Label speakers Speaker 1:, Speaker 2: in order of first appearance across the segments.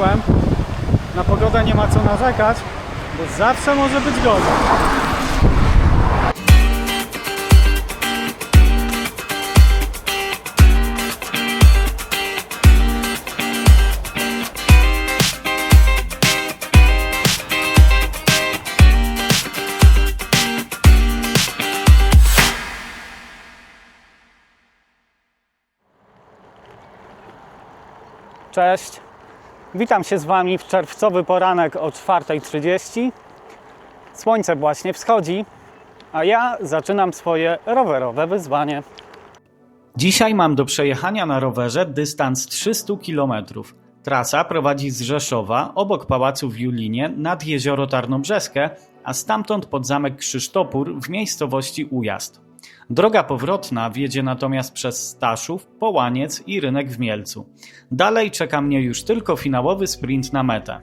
Speaker 1: stwierdziłem, na pogodę nie ma co narzekać, bo zawsze może być gorzej. Cześć, witam się z Wami w czerwcowy poranek o 4:30. Słońce właśnie wschodzi, a ja zaczynam swoje rowerowe wyzwanie. Dzisiaj mam do przejechania na rowerze dystans 300 km. Trasa prowadzi z Rzeszowa, obok Pałacu w Julinie, nad jezioro Tarnobrzeskie, a stamtąd pod zamek Krzysztopór w miejscowości Ujazd. Droga powrotna wiedzie natomiast przez Staszów, Połaniec i Rynek w Mielcu. Dalej czeka mnie już tylko finałowy sprint na metę.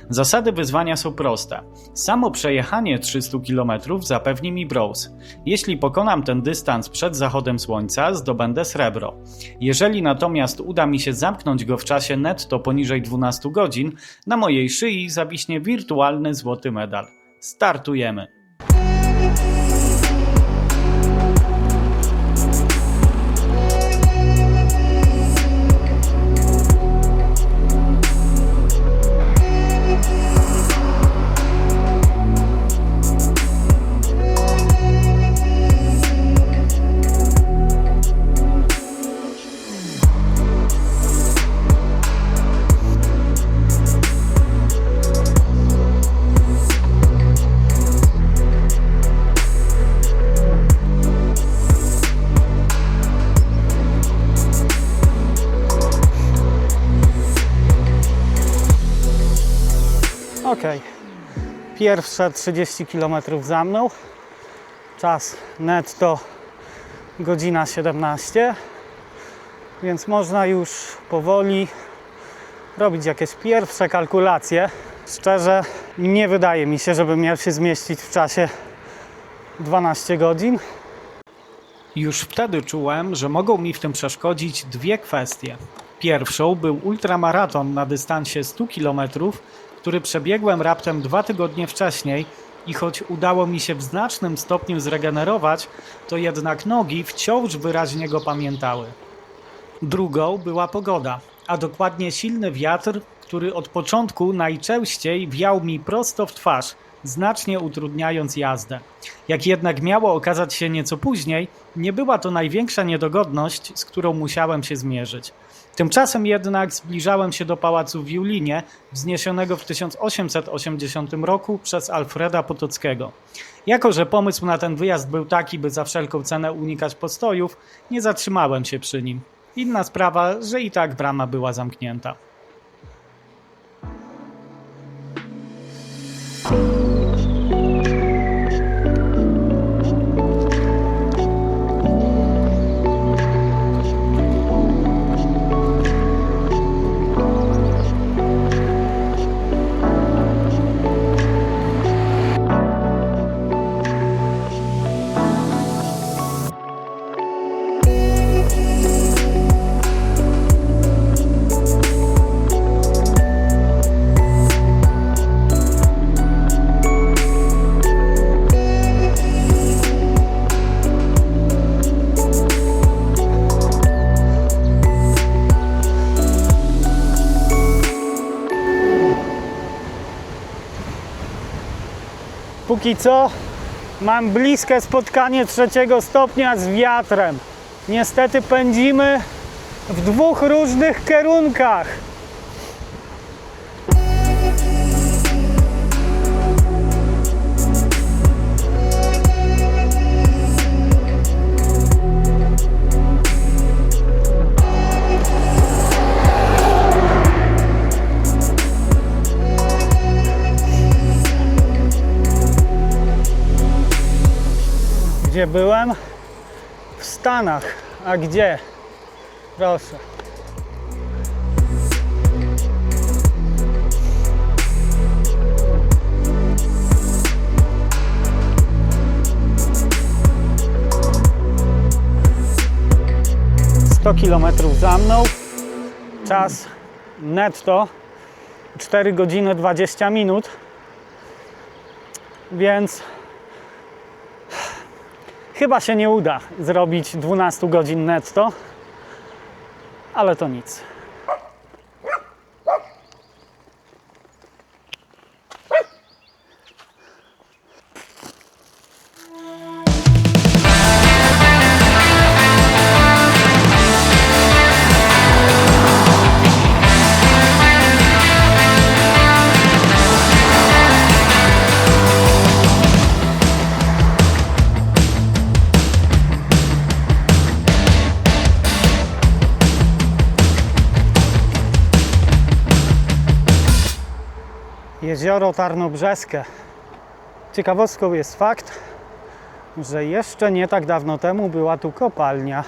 Speaker 1: Zasady wyzwania są proste. Samo przejechanie 300 km zapewni mi brąz. Jeśli pokonam ten dystans przed zachodem słońca, zdobędę srebro. Jeżeli natomiast uda mi się zamknąć go w czasie netto poniżej 12 godzin, na mojej szyi zawiśnie wirtualny złoty medal. Startujemy! Ok, pierwsze 30 km za mną, czas netto godzina 17, więc można już powoli robić jakieś pierwsze kalkulacje. Szczerze, nie wydaje mi się, żebym miał się zmieścić w czasie 12 godzin. Już wtedy czułem, że mogą mi w tym przeszkodzić dwie kwestie. Pierwszą był ultramaraton na dystansie 100 km, który przebiegłem raptem 2 tygodnie wcześniej i choć udało mi się w znacznym stopniu zregenerować, to jednak nogi wciąż wyraźnie go pamiętały. Drugą była pogoda, a dokładnie silny wiatr, który od początku najczęściej wiał mi prosto w twarz, znacznie utrudniając jazdę. Jak jednak miało okazać się nieco później, nie była to największa niedogodność, z którą musiałem się zmierzyć. Tymczasem jednak zbliżałem się do pałacu w Julinie, wzniesionego w 1880 roku przez Alfreda Potockiego. Jako że pomysł na ten wyjazd był taki, by za wszelką cenę unikać postojów, nie zatrzymałem się przy nim. Inna sprawa, że i tak brama była zamknięta. Póki co mam bliskie spotkanie 3 stopnia z wiatrem. Niestety pędzimy w dwóch różnych kierunkach. Gdzie byłem? W Stanach. A gdzie? Proszę. ...100 km za mną. Czas netto 4 godziny 20 minut, więc chyba się nie uda zrobić 12 godzin netto, ale to nic. Jezioro Tarnobrzeskie. Ciekawostką jest fakt, że jeszcze nie tak dawno temu była tu kopalnia.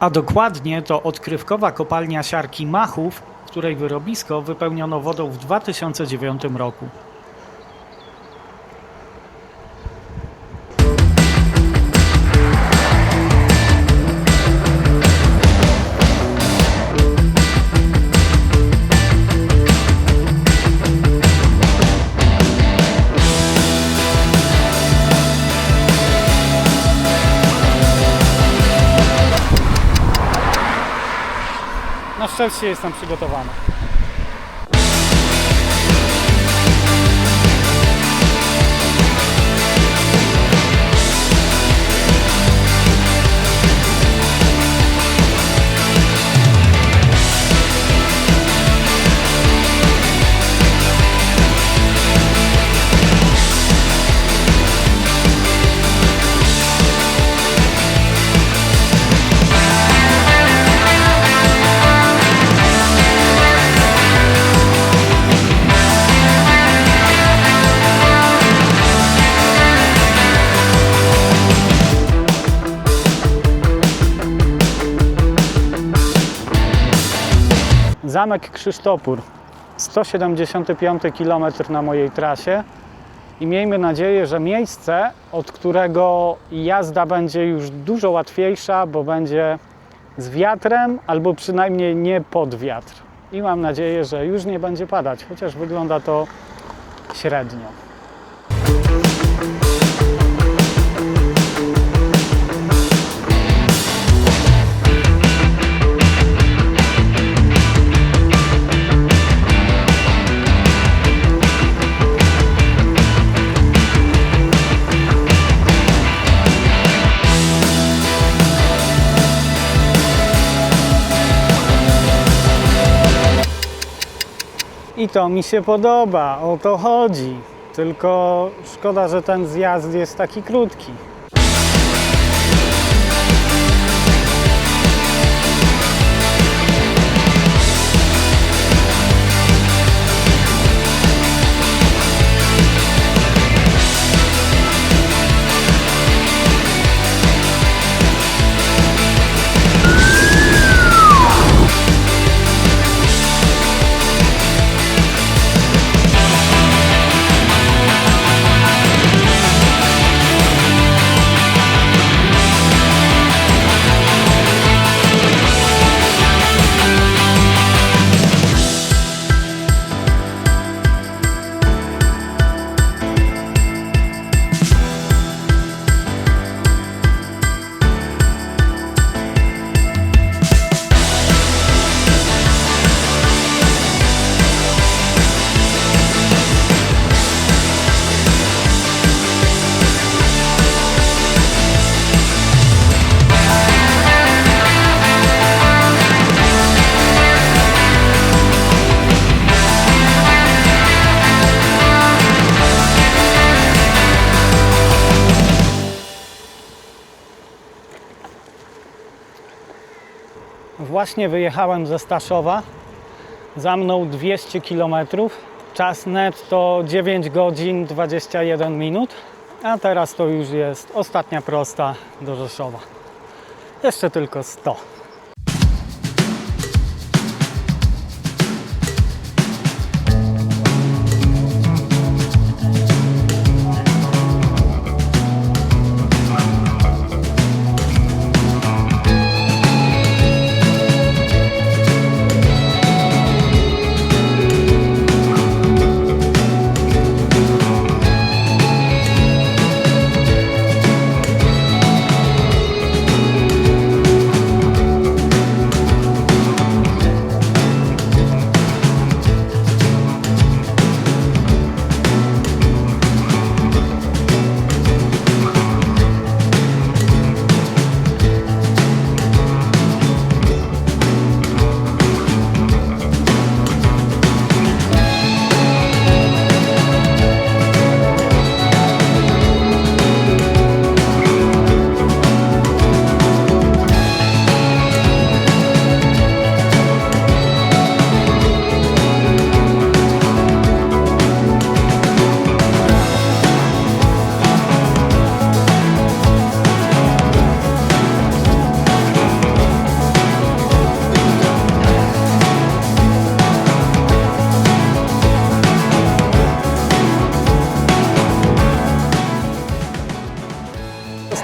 Speaker 1: A dokładnie to odkrywkowa kopalnia siarki Machów, której wyrobisko wypełniono wodą w 2009 roku. Na szczęście jestem przygotowany. Zamek Krzysztopór, 175 km na mojej trasie i miejmy nadzieję, że miejsce, od którego jazda będzie już dużo łatwiejsza, bo będzie z wiatrem albo przynajmniej nie pod wiatr. I mam nadzieję, że już nie będzie padać, chociaż wygląda to średnio. I to mi się podoba, o to chodzi. Tylko szkoda, że ten zjazd jest taki krótki. Właśnie wyjechałem ze Staszowa, za mną 200 km, czas netto 9 godzin 21 minut, a teraz to już jest ostatnia prosta do Rzeszowa. Jeszcze tylko 100.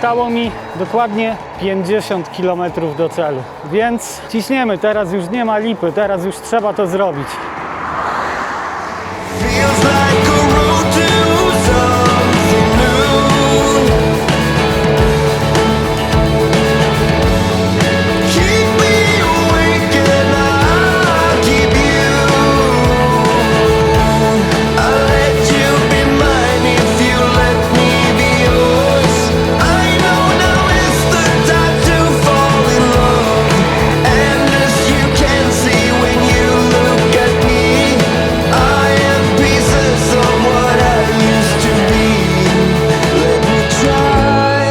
Speaker 1: Zostało mi dokładnie 50 km do celu, więc ciśniemy, teraz już nie ma lipy, teraz już trzeba to zrobić.
Speaker 2: Feels like a road to something new. Keep me awake and I'll keep you. I'll let you be mine if you let me be yours. I know now is the time to fall in love. And as you can see when you look at me, I am pieces of what I used to be. Let me try.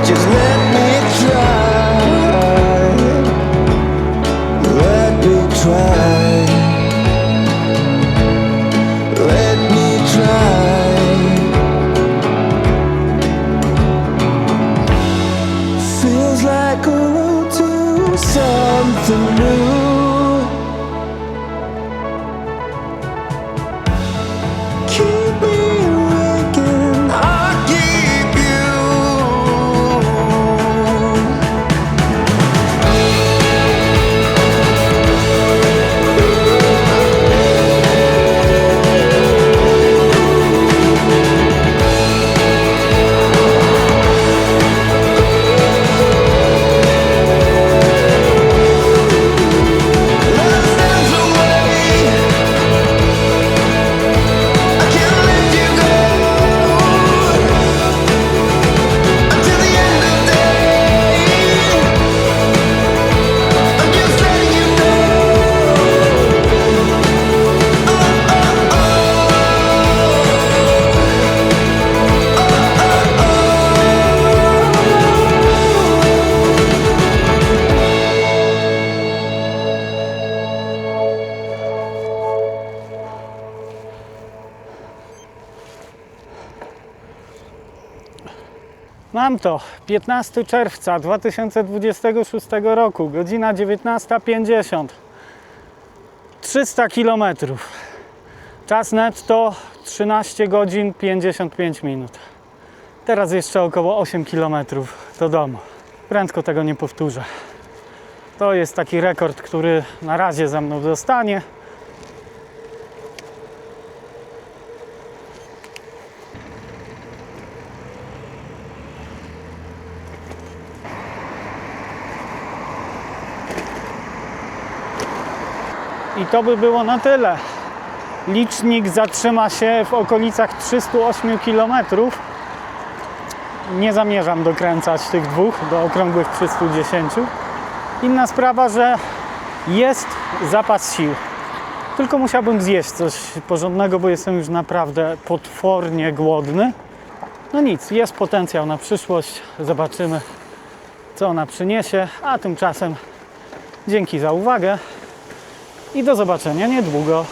Speaker 2: Just let me try. Let me try. Let me try. Feels like a road to something new. Keep me awake and I'll keep you. Love stands away. I can't let you go until the end of day. I'm just letting you know.
Speaker 1: Mam to, 15 czerwca 2026 roku, godzina 19:50, 300 km. Czas netto 13 godzin 55 minut. Teraz jeszcze około 8 km do domu. Prędko tego nie powtórzę. To jest taki rekord, który na razie ze mną zostanie. I to by było na tyle. Licznik zatrzyma się w okolicach 308 km. Nie zamierzam dokręcać tych dwóch do okrągłych 310. Inna sprawa, że jest zapas sił. Tylko musiałbym zjeść coś porządnego, bo jestem już naprawdę potwornie głodny. No nic, jest potencjał na przyszłość. Zobaczymy, co ona przyniesie. A tymczasem dzięki za uwagę i do zobaczenia niedługo.